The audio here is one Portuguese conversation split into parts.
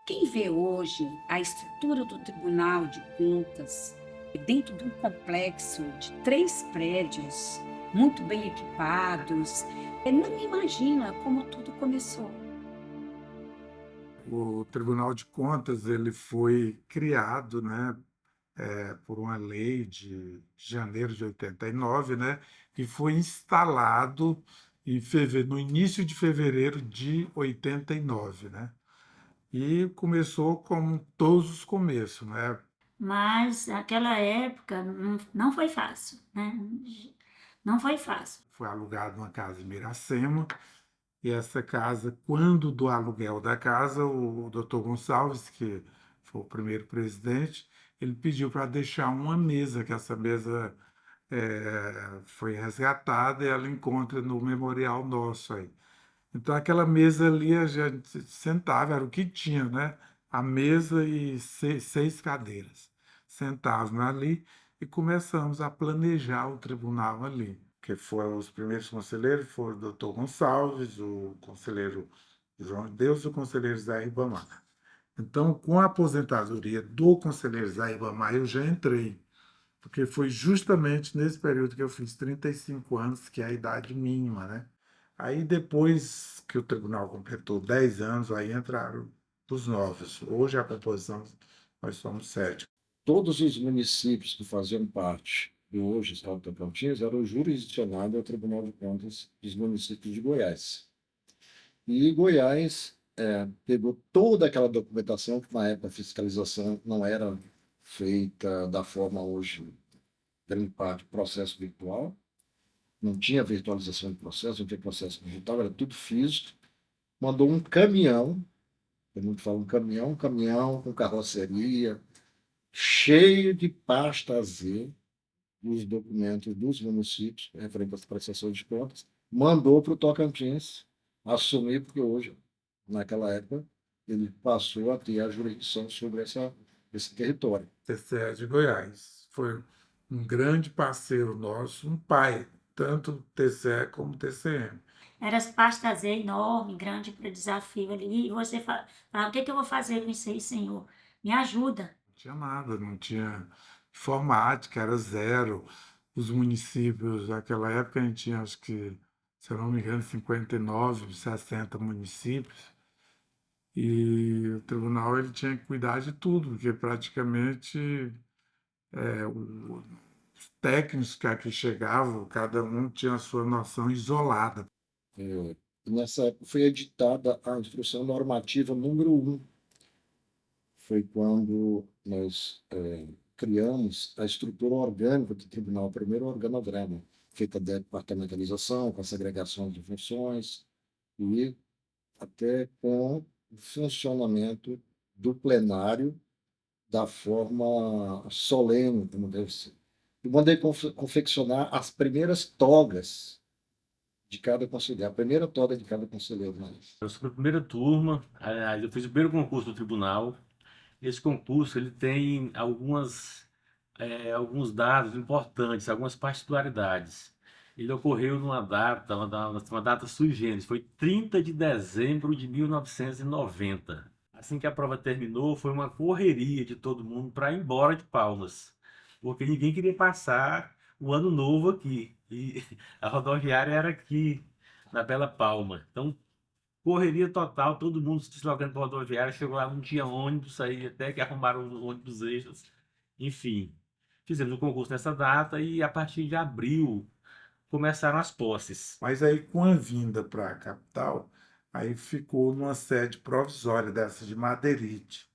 Quem vê hoje a estrutura do Tribunal de Contas dentro de um complexo de 3 prédios, muito bem equipados, não imagina como tudo começou. O Tribunal de Contas ele foi criado, né, por uma lei de janeiro de 89, né, e foi instalado no início de fevereiro de 89, né? E começou como todos os começos, né? Mas aquela época não foi fácil, né? Não foi fácil. Foi alugado uma casa em Miracema. E essa casa, quando do aluguel da casa, o doutor Gonçalves, que foi o primeiro presidente, ele pediu para deixar uma mesa, que essa mesa foi resgatada e ela encontra no memorial nosso aí. Então, aquela mesa ali, a gente sentava, era o que tinha, né? A mesa e seis cadeiras. Sentávamos ali e começamos a planejar o tribunal ali. Que foram os primeiros conselheiros, foram o doutor Gonçalves, o conselheiro João de Deus e o conselheiro Zé Ribamar. Então, com a aposentadoria do conselheiro Zé Ribamar, eu já entrei, porque foi justamente nesse período que eu fiz 35 anos, que é a idade mínima, né? Aí depois que o tribunal completou 10 anos, aí entraram os novos. Hoje a composição, nós somos 7. Todos os municípios que faziam parte do hoje Estado do Tocantins eram jurisdicionados ao Tribunal de Contas dos municípios de Goiás. E Goiás pegou toda aquela documentação, que na época a fiscalização não era feita da forma hoje, grande parte, processo virtual, não tinha virtualização de processo, não tinha processo digital, era tudo físico. Mandou um caminhão, eu não falo um caminhão com carroceria, cheio de pasta Z, dos documentos dos municípios referente às prestações de contas, mandou para o Tocantins assumir, porque hoje, naquela época, ele passou a ter a jurisdição sobre esse território. TCE de Goiás. Foi um grande parceiro nosso, um pai, tanto TCE como TCM. Era as pastas enorme, grande para desafio ali. E você falava, o que, que eu vou fazer com isso aí, Senhor? Me ajuda. Não tinha nada, não tinha informática, era zero. Os municípios, naquela época, a gente tinha, acho que, se eu não me engano, 59, 60 municípios. E o tribunal ele tinha que cuidar de tudo, porque praticamente os técnicos que aqui chegavam, cada um tinha a sua noção isolada. Nessa época foi editada a Instrução Normativa número 1. Foi quando nós criamos a estrutura orgânica do tribunal, o primeiro organograma, feita de departamentalização, com a segregação de funções e até com o funcionamento do plenário da forma solene, como deve ser. Eu mandei confeccionar as primeiras togas de cada conselheiro, a primeira toga de cada conselheiro. Mas Eu sou da primeira turma, aliás, eu fiz o primeiro concurso do tribunal. Esse concurso ele tem alguns dados importantes, algumas particularidades. Ele ocorreu numa data, uma data sui generis, foi 30 de dezembro de 1990. Assim que a prova terminou, foi uma correria de todo mundo para ir embora de Palmas, porque ninguém queria passar o ano novo aqui. E a rodoviária era aqui, na Bela Palma. Então, correria total, todo mundo se deslocando para a rodoviária, chegou lá, não tinha ônibus, aí até que arrumaram os ônibus extras. Enfim, fizemos o concurso nessa data e a partir de abril começaram as posses. Mas aí, com a vinda para a capital, aí ficou numa sede provisória dessa de Madeirite.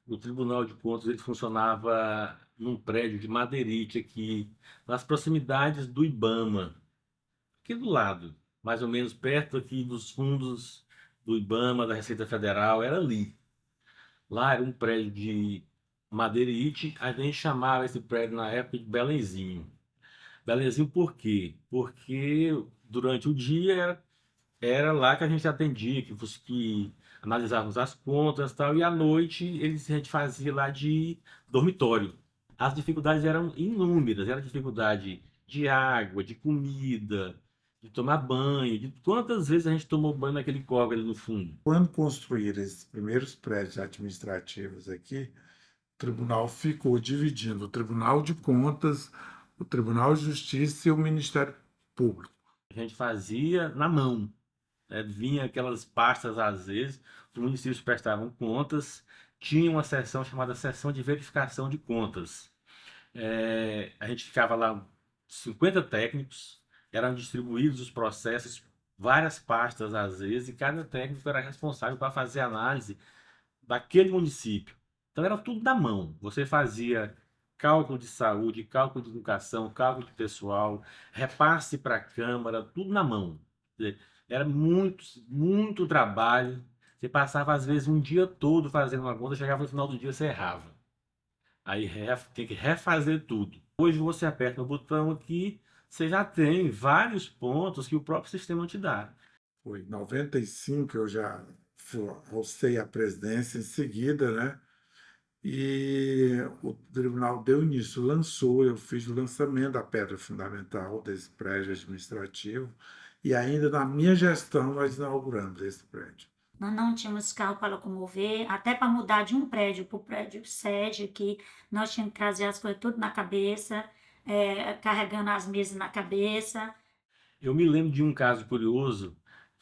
O Tribunal de Contas ele funcionava num prédio de Madeirite aqui, nas proximidades do Ibama, aqui do lado, mais ou menos perto aqui dos fundos do Ibama, da Receita Federal, era ali. Lá era um prédio de Madeirite, a gente chamava esse prédio na época de Belenzinho. Belenzinho por quê? Porque durante o dia era lá que a gente atendia, que analisávamos as contas e tal, e à noite a gente fazia lá de dormitório. As dificuldades eram inúmeras, era dificuldade de água, de comida, de tomar banho, de quantas vezes a gente tomou banho naquele córrego ali no fundo. Quando construíram esses primeiros prédios administrativos aqui, o tribunal ficou dividindo o Tribunal de Contas, o Tribunal de Justiça e o Ministério Público. A gente fazia na mão, né? Vinha aquelas pastas às vezes, os municípios prestavam contas, tinha uma seção chamada seção de verificação de contas. A gente ficava lá 50 técnicos, eram distribuídos os processos, várias pastas às vezes, e cada técnico era responsável para fazer análise daquele município. Então era tudo na mão. Você fazia cálculo de saúde, cálculo de educação, cálculo de pessoal, repasse para a Câmara, tudo na mão. Quer dizer, era muito, muito trabalho. Você passava, às vezes, um dia todo fazendo uma conta, chegava no final do dia, você errava. Aí tem que refazer tudo. Hoje você aperta o botão aqui, você já tem vários pontos que o próprio sistema te dá. Foi em 95 eu já alcei a presidência em seguida, né? E o tribunal deu início, eu fiz o lançamento da pedra fundamental desse prédio administrativo, e ainda na minha gestão nós inauguramos esse prédio. Nós não tínhamos carro para locomover, até para mudar de um prédio para o prédio sede aqui, nós tínhamos que trazer as coisas tudo na cabeça, carregando as mesas na cabeça. Eu me lembro de um caso curioso,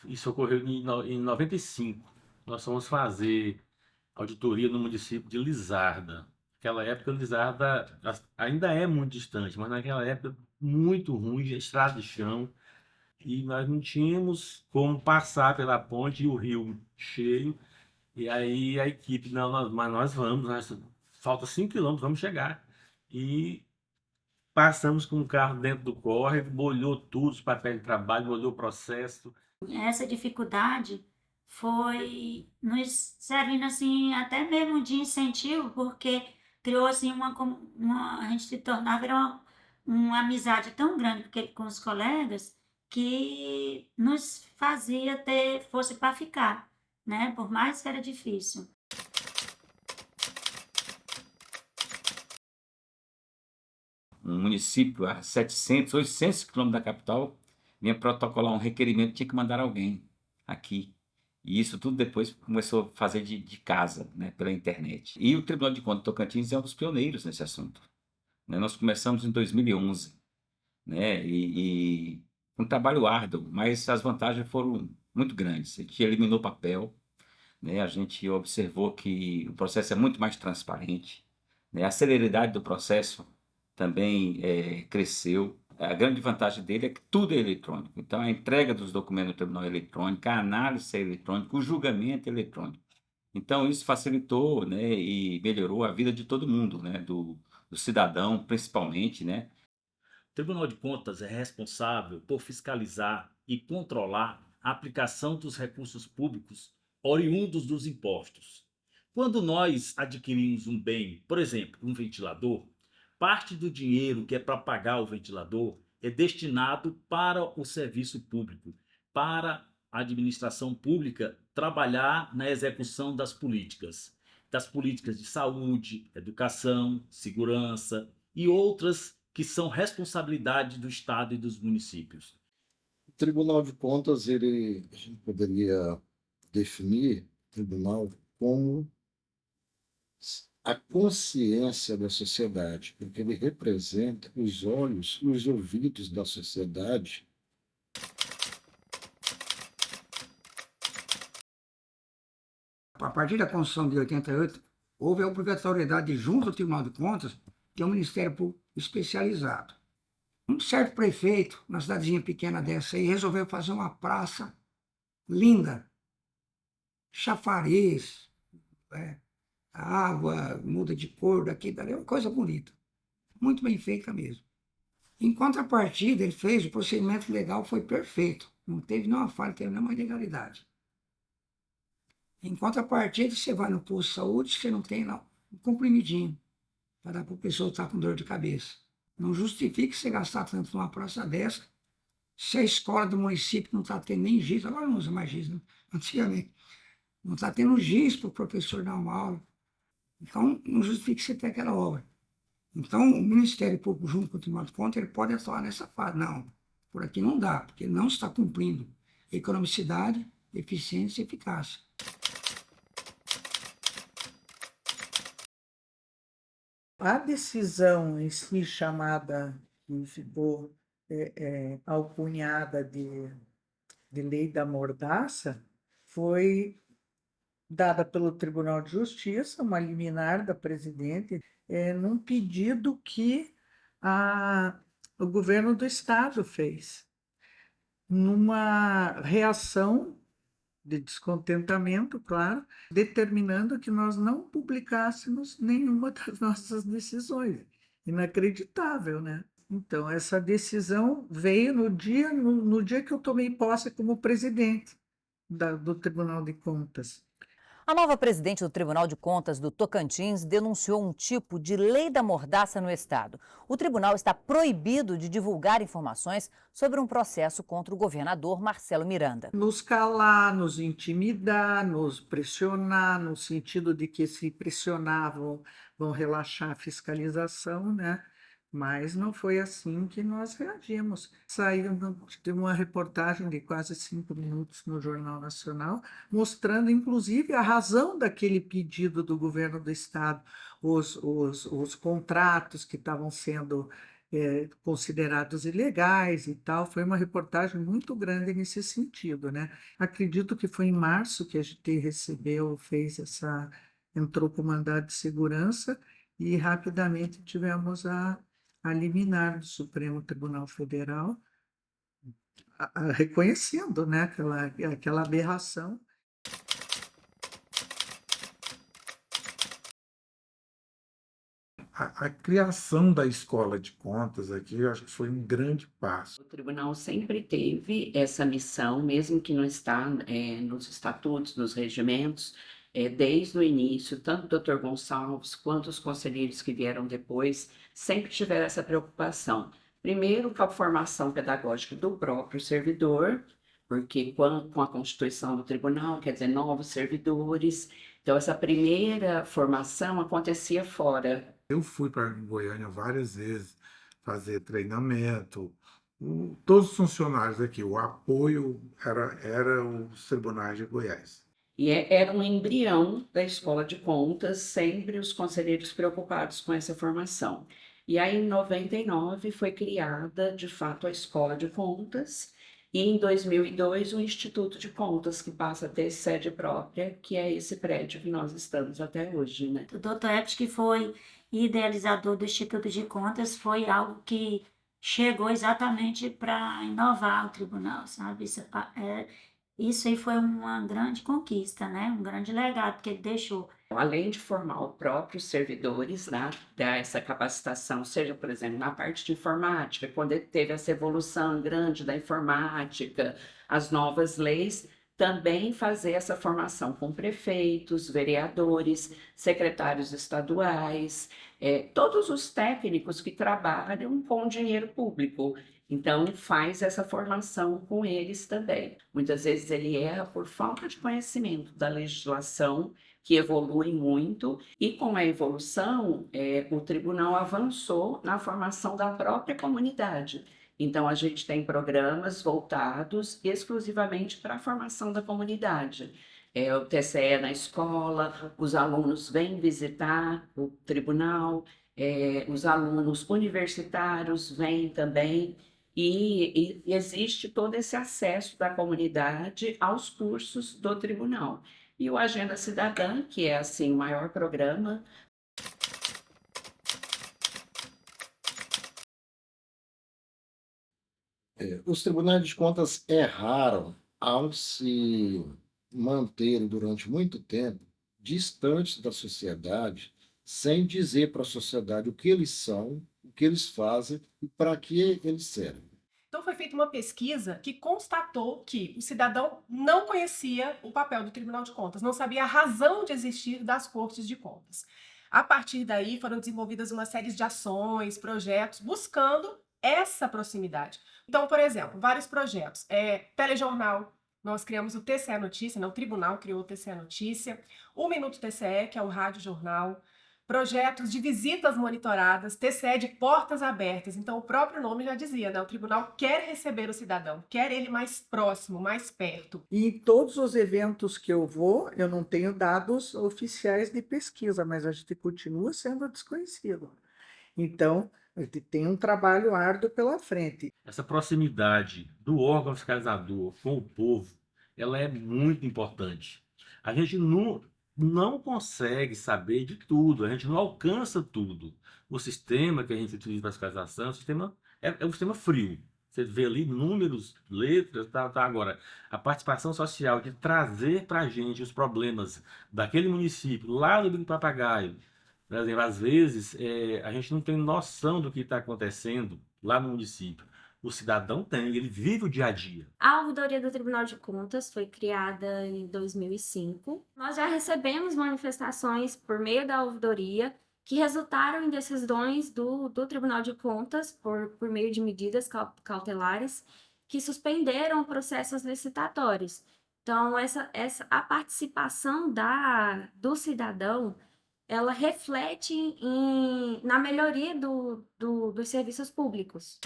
isso ocorreu em 95. Nós fomos fazer auditoria no município de Lizarda. Naquela época, Lizarda ainda é muito distante, mas naquela época muito ruim, estrada de chão, e nós não tínhamos como passar pela ponte e o rio cheio. E aí a equipe, não, mas nós vamos, falta 5 quilômetros, vamos chegar. E passamos com o carro dentro do córrego, molhou tudo, os papéis de trabalho, molhou o processo. Essa dificuldade foi nos servindo assim até mesmo de incentivo, porque criou assim a gente se tornava era uma amizade tão grande com os colegas que nos fazia ter força para ficar, né? Por mais que era difícil. Um município a 700, 800 quilômetros da capital, vinha protocolar um requerimento, tinha que mandar alguém aqui. E isso tudo depois começou a fazer de casa, né, pela internet. E o Tribunal de Contas de Tocantins é um dos pioneiros nesse assunto, né? Nós começamos em 2011, né, e um trabalho árduo, mas as vantagens foram muito grandes. A gente eliminou papel, né, a gente observou que o processo é muito mais transparente, né, a celeridade do processo também cresceu. A grande vantagem dele é que tudo é eletrônico. Então, a entrega dos documentos no tribunal é eletrônica, a análise é eletrônica, o julgamento é eletrônico. Então, isso facilitou, né, e melhorou a vida de todo mundo, né, do cidadão, principalmente, né. O Tribunal de Contas é responsável por fiscalizar e controlar a aplicação dos recursos públicos oriundos dos impostos. Quando nós adquirimos um bem, por exemplo, um ventilador, parte do dinheiro que é para pagar o ventilador é destinado para o serviço público, para a administração pública trabalhar na execução das políticas de saúde, educação, segurança e outras que são responsabilidade do Estado e dos municípios. O Tribunal de Contas, a gente poderia definir o tribunal como a consciência da sociedade, porque ele representa os olhos e os ouvidos da sociedade. A partir da Constituição de 88, houve a obrigatoriedade de, junto ao Tribunal de Contas, ter um Ministério Público especializado. Um certo prefeito, na cidadezinha pequena dessa aí, resolveu fazer uma praça linda, chafariz, a água muda de cor daqui e dali, é uma coisa bonita, muito bem feita mesmo. Em contrapartida, ele fez, o procedimento legal foi perfeito, não teve nenhuma falha, não teve nenhuma ilegalidade. Em contrapartida, você vai no posto de saúde, você não tem lá um comprimidinho para dar para a pessoa que está com dor de cabeça. Não justifique você gastar tanto numa praça dessa, se a escola do município não está tendo nem giz, agora não usa mais giz, né? Antigamente, não está tendo giz para o professor dar uma aula. Então, não justifique você ter aquela obra. Então, o Ministério Público, junto com o Tribunal de Contas, ele pode atuar nessa fase. Não, por aqui não dá, porque não está cumprindo economicidade, eficiência e eficácia. A decisão em si chamada, que ficou alcunhada de lei da mordaça, foi dada pelo Tribunal de Justiça, uma liminar da presidente, num pedido que o governo do estado fez, numa reação de descontentamento, claro, determinando que nós não publicássemos nenhuma das nossas decisões. Inacreditável, né? Então, essa decisão veio no dia que eu tomei posse como presidente do Tribunal de Contas. A nova presidente do Tribunal de Contas do Tocantins denunciou um tipo de lei da mordaça no estado. O tribunal está proibido de divulgar informações sobre um processo contra o governador Marcelo Miranda. Nos calar, nos intimidar, nos pressionar, no sentido de que se pressionavam vão relaxar a fiscalização, né? Mas não foi assim que nós reagimos. Saiu de uma reportagem de quase 5 minutos no Jornal Nacional, mostrando, inclusive, a razão daquele pedido do governo do estado, os contratos que estavam sendo considerados ilegais e tal. Foi uma reportagem muito grande nesse sentido, né? Acredito que foi em março que a gente entrou com mandado de segurança e rapidamente tivemos a liminar do Supremo Tribunal Federal, reconhecendo, né, aquela aberração. A criação da escola de contas aqui, eu acho que foi um grande passo. O tribunal sempre teve essa missão, mesmo que não está nos estatutos, nos regimentos, desde o início, tanto o Dr. Gonçalves quanto os conselheiros que vieram depois, sempre tiveram essa preocupação. Primeiro, com a formação pedagógica do próprio servidor, porque com a constituição do tribunal, quer dizer, novos servidores. Então, essa primeira formação acontecia fora. Eu fui para Goiânia várias vezes fazer treinamento. Todos os funcionários aqui, o apoio era os tribunais de Goiás. E era um embrião da escola de contas, sempre os conselheiros preocupados com essa formação. E aí, em 99, foi criada, de fato, a escola de contas, e em 2002, o Instituto de Contas, que passa a ter sede própria, que é esse prédio que nós estamos até hoje, né? O Dr. Epes, que foi idealizador do Instituto de Contas, foi algo que chegou exatamente para inovar o tribunal, sabe? Isso aí foi uma grande conquista, né? Um grande legado que ele deixou. Além de formar os próprios servidores, né, dar essa capacitação, seja, por exemplo, na parte de informática, quando teve essa evolução grande da informática, as novas leis, também fazer essa formação com prefeitos, vereadores, secretários estaduais, todos os técnicos que trabalham com dinheiro público. Então, faz essa formação com eles também. Muitas vezes ele erra por falta de conhecimento da legislação, que evolui muito, e com a evolução, o tribunal avançou na formação da própria comunidade. Então, a gente tem programas voltados exclusivamente para a formação da comunidade. O TCE na escola, os alunos vêm visitar o tribunal, os alunos universitários vêm também, e existe todo esse acesso da comunidade aos cursos do tribunal. E o Agenda Cidadã, que é assim, o maior programa. Os tribunais de contas erraram ao se manterem durante muito tempo distantes da sociedade, sem dizer para a sociedade o que eles são, o que eles fazem e para que eles servem. Então foi feita uma pesquisa que constatou que o cidadão não conhecia o papel do Tribunal de Contas, não sabia a razão de existir das Cortes de Contas. A partir daí foram desenvolvidas uma série de ações, projetos, buscando essa proximidade. Então, por exemplo, vários projetos. Telejornal, nós criamos o TCE Notícia, o tribunal criou o TCE Notícia, o Minuto TCE, que é o rádio jornal. projetos de visitas monitoradas, ter sede portas abertas. Então, o próprio nome já dizia, né? O tribunal quer receber o cidadão, quer ele mais próximo, mais perto. E em todos os eventos que eu vou, eu não tenho dados oficiais de pesquisa, mas a gente continua sendo desconhecido. Então, a gente tem um trabalho árduo pela frente. Essa proximidade do órgão fiscalizador com o povo, ela é muito importante. A gente não consegue saber de tudo, a gente não alcança tudo. O sistema que a gente utiliza para fiscalização é um sistema frio. Você vê ali números, letras, tá. Agora, a participação social de trazer para a gente os problemas daquele município, lá no Bico do Papagaio, por exemplo, às vezes a gente não tem noção do que está acontecendo lá no município. O cidadão tem, ele vive o dia a dia. A ouvidoria do Tribunal de Contas foi criada em 2005. Nós já recebemos manifestações por meio da ouvidoria que resultaram em decisões do Tribunal de Contas por meio de medidas cautelares que suspenderam processos licitatórios. Então, a participação do cidadão, ela reflete na melhoria dos serviços públicos.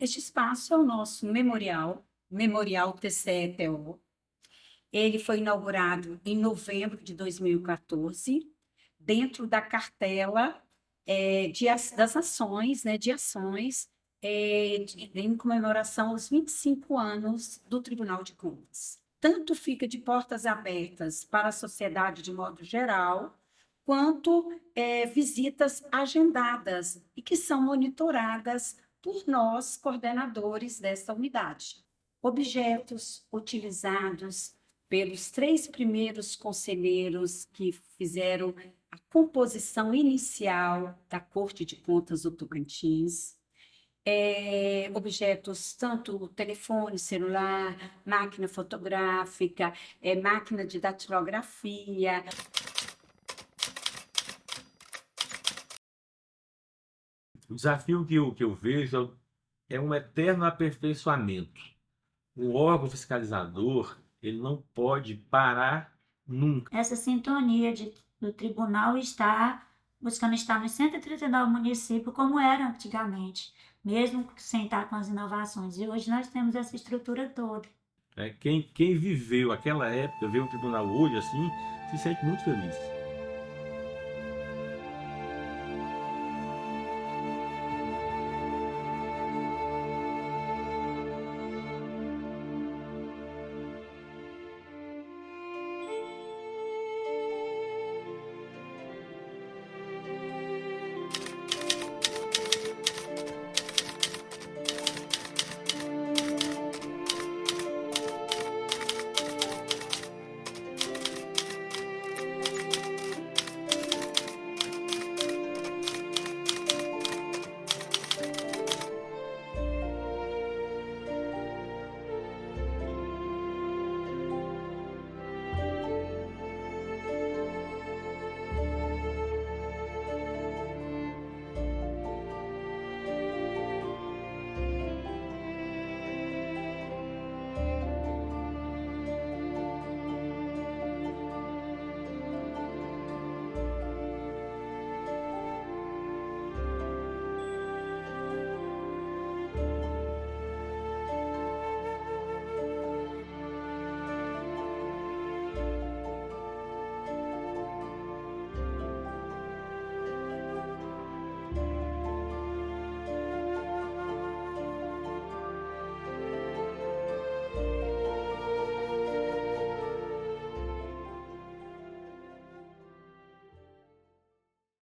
Este espaço é o nosso memorial TCE-TO. Ele foi inaugurado em novembro de 2014, dentro da cartela das ações, né, de ações em comemoração aos 25 anos do Tribunal de Contas. Tanto fica de portas abertas para a sociedade de modo geral, quanto visitas agendadas e que são monitoradas por nós, coordenadores desta unidade. Objetos utilizados pelos 3 primeiros conselheiros que fizeram a composição inicial da Corte de Contas do Tocantins, objetos tanto telefone, celular, máquina fotográfica, máquina de datilografia. O desafio que eu vejo é um eterno aperfeiçoamento. O órgão fiscalizador, ele não pode parar nunca. Essa sintonia do tribunal está buscando estar nos 139 municípios, como era antigamente, mesmo sem estar com as inovações. E hoje nós temos essa estrutura toda. Quem viveu aquela época, vê um tribunal hoje assim, se sente muito feliz.